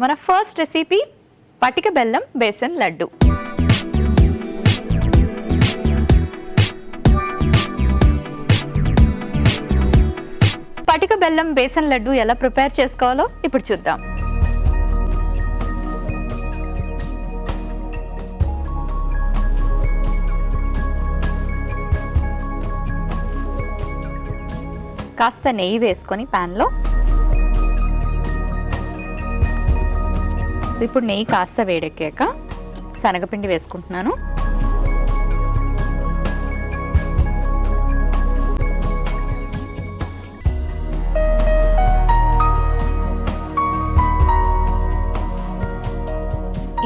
మన first recipe పటిక బెల్లం బేసన్ లడ్డు. పటిక బెల్లం బేసన్ లడ్డు ఎలా ప్రిపేర్ చేసుకోవాలో ఇప్పుడు చూద్దాం. కాస్త నెయ్యి వేసుకొని ప్యాన్లో, ఇప్పుడు నెయ్యి కాస్త వేడెక్కాక శనగపిండి వేసుకుంటున్నాను.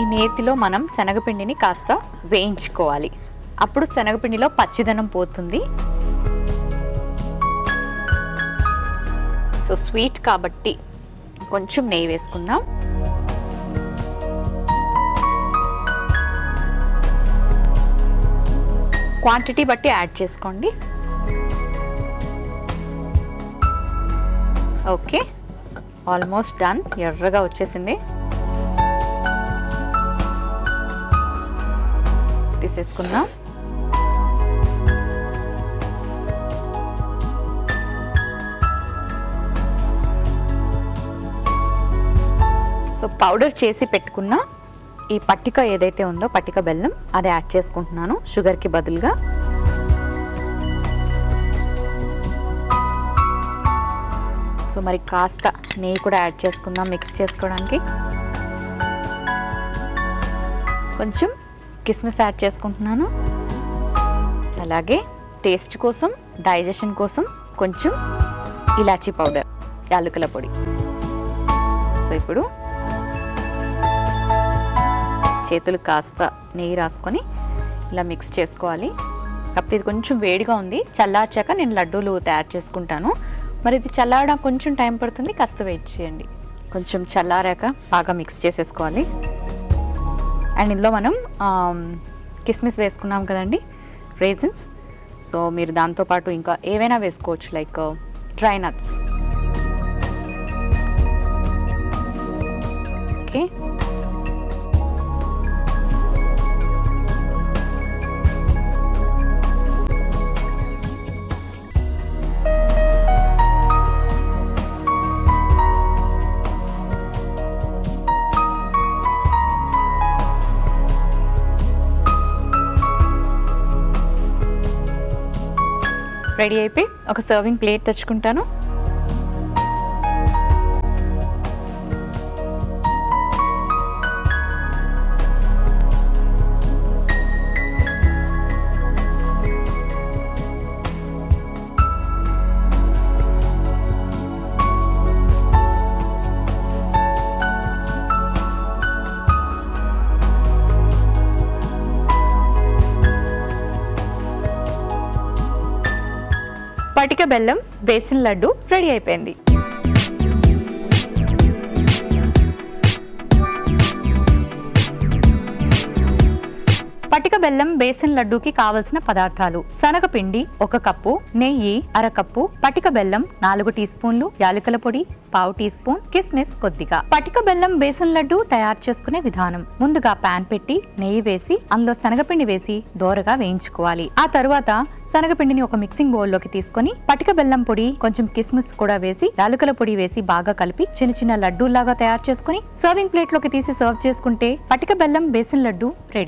ఈ నేతిలో మనం శనగపిండిని కాస్త వేయించుకోవాలి. అప్పుడు శనగపిండిలో పచ్చిదనం పోతుంది. సో స్వీట్ కాబట్టి కొంచెం నెయ్యి వేసుకుందాం. క్వాంటిటీ బట్టి యాడ్ చేసుకోండి. Okay, almost done. ఎర్రగా వచ్చేసింది. తీసేసుకుందాం. సో పౌడర్ చేసి పెట్టుకున్న ఈ పట్టిక ఏదైతే ఉందో పట్టిక బెల్లం అది యాడ్ చేసుకుంటున్నాను షుగర్కి బదులుగా. సో మరి కాస్త నెయ్యి కూడా యాడ్ చేసుకుందాం మిక్స్ చేసుకోవడానికి. కొంచెం కిస్మిస్ యాడ్ చేసుకుంటున్నాను. అలాగే టేస్ట్ కోసం, డైజెషన్ కోసం కొంచెం ఇలాచీ పౌడర్, యాలకుల పొడి. సో ఇప్పుడు చేతులు కాస్త నెయ్యి రాసుకొని ఇలా మిక్స్ చేసుకోవాలి. కాకపోతే ఇది కొంచెం వేడిగా ఉంది. చల్లార్చాక నేను లడ్డూలు తయారు చేసుకుంటాను. మరి ఇది చల్లారడం కొంచెం టైం పడుతుంది, కాస్త వెయిట్ చేయండి. కొంచెం చల్లారాక బాగా మిక్స్ చేసేసుకోవాలి. అండ్ ఇందులో మనం కిస్మిస్ వేసుకున్నాం కదండి, రేజిన్స్. సో మీరు దాంతోపాటు ఇంకా ఏవైనా వేసుకోవచ్చు, like dry nuts. Okay, ready అయిపోయి ఒక సర్వింగ్ ప్లేట్ తెచ్చుకుంటాను. పటిక బెల్లం బేసన్ లడ్డు రెడీ అయిపోయింది. పటిక బెల్లం బేసన్ లడ్డూకి కావలసిన పదార్థాలు: శనగపిండి 1 కప్పు, నెయ్యి 1/2 కప్పు, పటిక బెల్లం 4 టీ స్పూన్లు, యాలకుల పొడి 1/2 టీ స్పూన్, కిస్మిస్ కొద్దిగా. పటిక బెల్లం బేసన్ లడ్డు తయారు చేసుకునే విధానం: ముందుగా పాన్ పెట్టి నెయ్యి వేసి అందులో శనగపిండి వేసి దోరగా వేయించుకోవాలి. ఆ తరువాత శనగపిండిని ఒక మిక్సింగ్ బౌల్ లోకి తీసుకొని పటిక బెల్లం పొడి, కొంచెం కిస్మిస్ కూడా వేసి, యాలకుల పొడి వేసి బాగా కలిపి చిన్న చిన్న లడ్డూలాగా తయారు చేసుకుని సర్వింగ్ ప్లేట్ లోకి తీసి సర్వ్ చేసుకుంటే పటిక బెల్లం బేసన్ లడ్డు రెడీ.